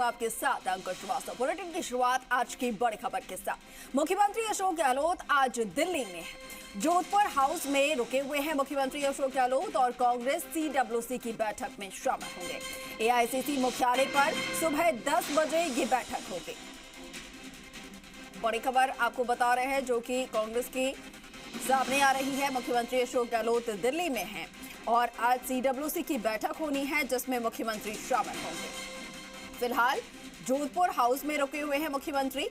हूं आपके साथ अंकुश श्रीवास्तव। बुलेटिन की शुरुआत आज की बड़ी खबर के साथ। मुख्यमंत्री अशोक गहलोत आज दिल्ली में है। जोधपुर हाउस में रुके हुए हैं मुख्यमंत्री अशोक गहलोत और कांग्रेस सीडब्ल्यूसी की बैठक में शामिल होंगे। एआईसीसी मुख्यालय पर सुबह 10 बजे ये बैठक होगी। बड़ी खबर आपको बता रहे हैं जो कि कांग्रेस की सामने आ रही है। मुख्यमंत्री अशोक गहलोत दिल्ली में हैं और आज सीडब्ल्यूसी की बैठक होनी है जिसमें मुख्यमंत्री शामिल होंगे। फिलहाल जोधपुर हाउस में रुके हुए हैं मुख्यमंत्री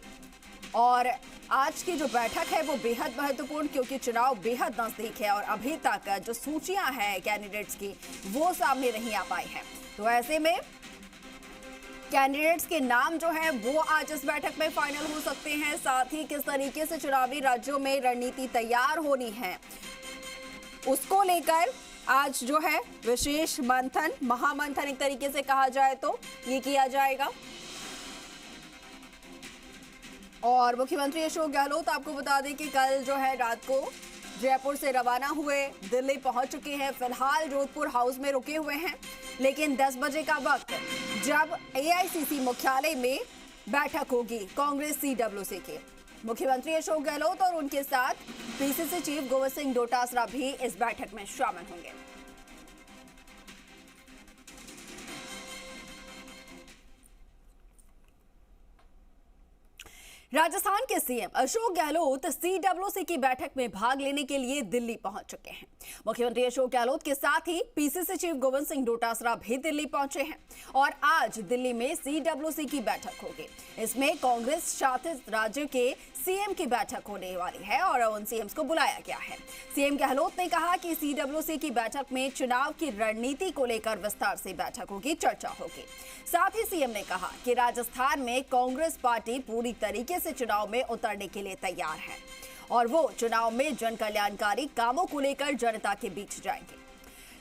और आज की जो बैठक है वो बेहद महत्वपूर्ण, क्योंकि चुनाव बेहद नजदीक है और अभी तक जो सूचियां हैं कैंडिडेट्स की वो सामने नहीं आ पाई हैं। तो ऐसे में कैंडिडेट्स के नाम जो है वो आज इस बैठक में फाइनल हो सकते हैं। साथ ही किस तरीके से चुनावी राज्यों में रणनीति तैयार होनी है उसको लेकर आज जो है विशेष मंथन, महामंथन एक तरीके से कहा जाए तो ये किया जाएगा। और मुख्यमंत्री अशोक गहलोत आपको बता दें कि कल जो है रात को जयपुर से रवाना हुए दिल्ली पहुंच चुके हैं। फिलहाल जोधपुर हाउस में रुके हुए हैं, लेकिन 10 बजे का वक्त जब एआईसीसी मुख्यालय में बैठक होगी कांग्रेस सीडब्ल्यूसी के, मुख्यमंत्री अशोक गहलोत और उनके साथ पीसीसी चीफ गोविंद सिंह डोटासरा भी इस बैठक में शामिल होंगे। राजस्थान के सीएम अशोक गहलोत सीडब्ल्यूसी की बैठक में भाग लेने के लिए दिल्ली पहुंच चुके हैं। मुख्यमंत्री अशोक गहलोत के साथ ही पीसीसी चीफ गोविंद सिंह डोटासरा भी दिल्ली पहुंचे हैं और आज दिल्ली में सीडब्ल्यूसी की बैठक होगी। इसमें कांग्रेस शासित राज्य के सीएम की बैठक होने वाली है और उन सीएम्स को बुलाया गया है। सीएम गहलोत ने कहा कि सीडब्ल्यूसी की बैठक में चुनाव की रणनीति को लेकर विस्तार से बैठक होगी, चर्चा होगी। साथ ही सीएम ने कहा कि राजस्थान में कांग्रेस पार्टी पूरी तरीके से चुनाव में उतरने के लिए तैयार है और वो चुनाव में जन कल्याणकारी कामों को लेकर जनता के बीच जाएंगे।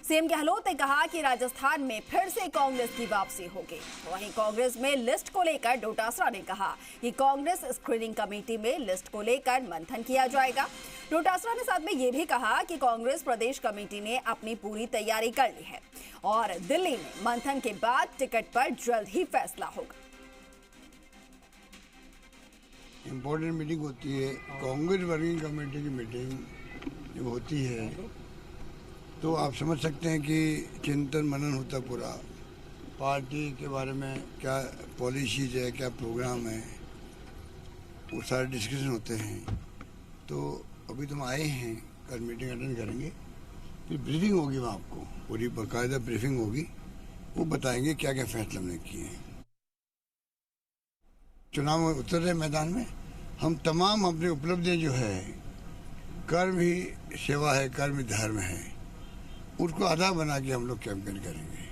सीएम गहलोत ने कहा कि राजस्थान में फिर से कांग्रेस की वापसी होगी। वहीं कांग्रेस में लिस्ट को लेकर डोटासरा ने कहा कि कांग्रेस स्क्रीनिंग कमेटी में लिस्ट को लेकर मंथन किया जाएगा। डोटासरा ने साथ में ये भी कहा कि कांग्रेस प्रदेश कमेटी ने अपनी पूरी तैयारी कर ली है और दिल्ली में मंथन के बाद टिकट पर जल्द ही फैसला होगा। इम्पोर्टेंट मीटिंग होती है, कांग्रेस वर्किंग कमेटी की मीटिंग जब होती है तो आप समझ सकते हैं कि चिंतन मनन होता पूरा पार्टी के बारे में, क्या पॉलिसीज है, क्या प्रोग्राम है, वो सारे डिस्कशन होते हैं। तो अभी तुम आए हैं, कल मीटिंग अटेंड करेंगे, फिर ब्रीफिंग होगी वहाँ आपको, पूरी बाकायदा ब्रीफिंग होगी, वो बताएंगे क्या क्या फैसला हमने किए हैं। चुनाव में उतर रहे मैदान में हम तमाम अपनी उपलब्धियाँ जो है, कर्म ही सेवा है, कर्म ही धर्म है, उसको आधा बना के हम लोग कैंपेन करेंगे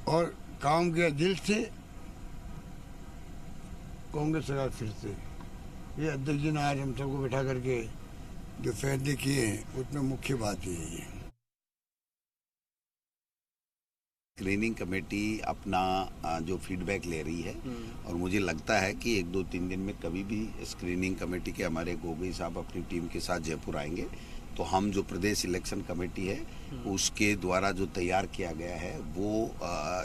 और काम किया दिल से। कांग्रेस सरकार फिर से ये अध्यक्ष जी ने आज हम सबको बैठा करके जो फैसले किए हैं उसमें मुख्य बात यही है। स्क्रीनिंग कमेटी अपना जो फीडबैक ले रही है और मुझे लगता है कि 1-2-3 दिन में कभी भी स्क्रीनिंग कमेटी के हमारे गोगोई साहब अपनी टीम के साथ जयपुर आएंगे तो हम जो प्रदेश इलेक्शन कमेटी है उसके द्वारा जो तैयार किया गया है वो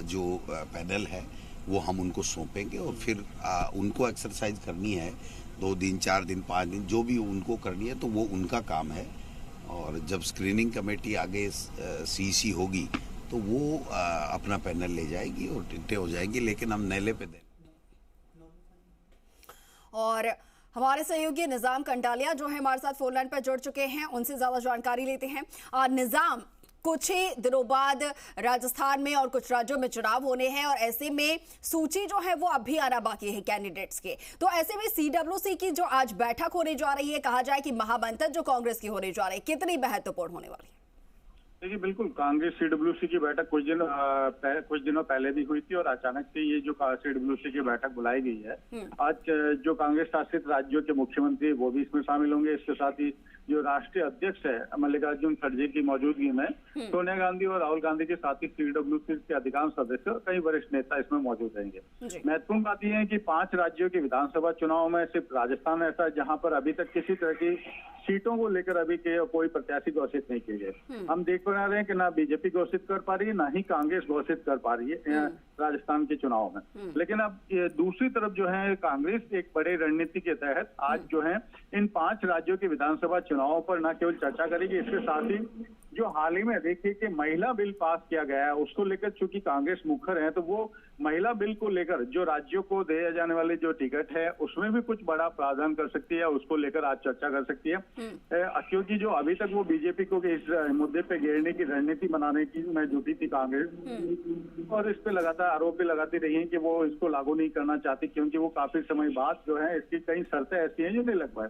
जो पैनल है वो हम उनको सौंपेंगे और फिर उनको एक्सरसाइज करनी है 2 दिन, 4 दिन, 5 दिन, जो भी उनको करनी है तो वो उनका काम है। और जब स्क्रीनिंग कमेटी आगे सीसी होगी तो वो अपना पैनल ले जाएगी और टिकटें हो जाएगी, लेकिन हम नेले पे दें। और हमारे सहयोगी निजाम कंडालिया जो है हमारे साथ फोन लाइन पर जुड़ चुके हैं, उनसे ज्यादा जानकारी लेते हैं। निजाम, कुछ ही दिनों बाद राजस्थान में और कुछ राज्यों में चुनाव होने हैं और ऐसे में सूची जो है वो अभी आना बाकी है कैंडिडेट्स के, तो ऐसे में सीडब्ल्यूसी की जो आज बैठक होने जा रही है, कहा जाए कि महामंथन जो कांग्रेस की होने जा रही है, कितनी महत्वपूर्ण होने वाली है? देखिए, बिल्कुल कांग्रेस सीडब्ल्यूसी की बैठक कुछ दिनों पहले भी हुई थी और अचानक से ये जो सीडब्ल्यूसी की बैठक बुलाई गई है, आज जो कांग्रेस शासित राज्यों के मुख्यमंत्री वो भी इसमें शामिल होंगे। इसके साथ ही जो राष्ट्रीय अध्यक्ष है मल्लिकार्जुन खड़गे की मौजूदगी में सोनिया गांधी और राहुल गांधी के साथ ही CWC के अधिकांश सदस्य और कई वरिष्ठ नेता इसमें मौजूद रहेंगे। महत्वपूर्ण बात यह है कि 5 राज्यों के विधानसभा चुनाव में सिर्फ राजस्थान ऐसा है जहां पर अभी तक किसी तरह की सीटों को लेकर अभी के कोई प्रत्याशी घोषित नहीं किए गए। हम देख पा रहे हैं कि ना बीजेपी घोषित कर पा रही है, ना ही कांग्रेस घोषित कर पा रही है राजस्थान के चुनाव में। लेकिन अब दूसरी तरफ जो है कांग्रेस एक बड़े रणनीति के तहत आज जो है इन 5 राज्यों के विधानसभा चुनावों पर न केवल चर्चा करेगी, इसके साथ ही जो हाल ही में देखिए कि महिला बिल पास किया गया है उसको लेकर चूंकि कांग्रेस मुखर है तो वो महिला बिल को लेकर जो राज्यों को दिए जाने वाले जो टिकट है उसमें भी कुछ बड़ा प्रावधान कर सकती है, उसको लेकर आज चर्चा कर सकती है। क्योंकि जो अभी तक वो बीजेपी को इस मुद्दे पे घेरने की रणनीति बनाने की में जुटी थी कांग्रेस और इस पे लगातार आरोप भी लगाती रही है कि वो इसको लागू नहीं करना चाहती क्योंकि वो काफी समय बाद जो है इसकी कई शर्तें ऐसी हैं जो नहीं लग पाए।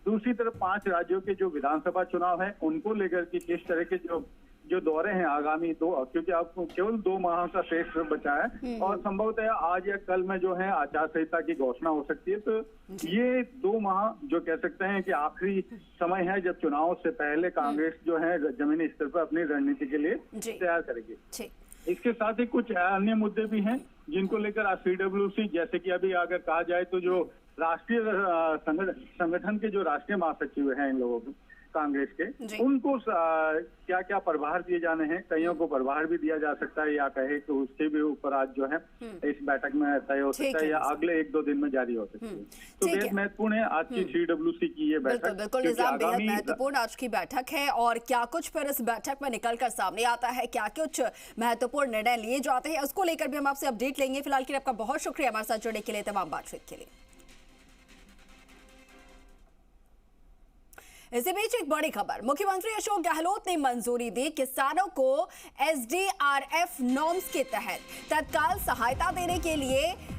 दूसरी तरफ 5 राज्यों के जो विधानसभा चुनाव है उनको लेकर के किस तरह के जो दौरे हैं आगामी 2 क्योंकि आपको केवल 2 माह का शेष बचा है और संभवतः आज या कल में जो है आचार संहिता की घोषणा हो सकती है। तो ये 2 माह जो कह सकते हैं कि आखिरी समय है जब चुनाव से पहले कांग्रेस जो है जमीनी स्तर पर अपनी रणनीति के लिए तैयार करेगी। इसके साथ ही कुछ अन्य मुद्दे भी हैं जिनको लेकर आज CWC जैसे कि अभी अगर कहा जाए तो जो राष्ट्रीय संगठन के जो राष्ट्रीय महासचिव हैं इन लोगों को कांग्रेस के उनको क्या क्या प्रभार दिए जाने हैं, कईयों को प्रभार भी दिया जा सकता है या कहे तो उसके भी ऊपर आज जो है इस बैठक में तय हो सकता है या अगले 1-2 दिन में जारी हो सकती है। तो बेहद महत्वपूर्ण है आज की CWC की ये बैठक। बिल्कुल निजाम, बेहद महत्वपूर्ण आज की बैठक है और क्या कुछ फिर इस बैठक में निकल कर सामने आता है, क्या कुछ महत्वपूर्ण निर्णय लिए जाते हैं, उसको लेकर भी हम आपसे अपडेट लेंगे। फिलहाल के लिए आपका बहुत शुक्रिया हमारे साथ जुड़ने के लिए, तमाम बातचीत के लिए। इसी बीच एक बड़ी खबर, मुख्यमंत्री अशोक गहलोत ने मंजूरी दी किसानों को SDRF नॉर्म्स के तहत तत्काल सहायता देने के लिए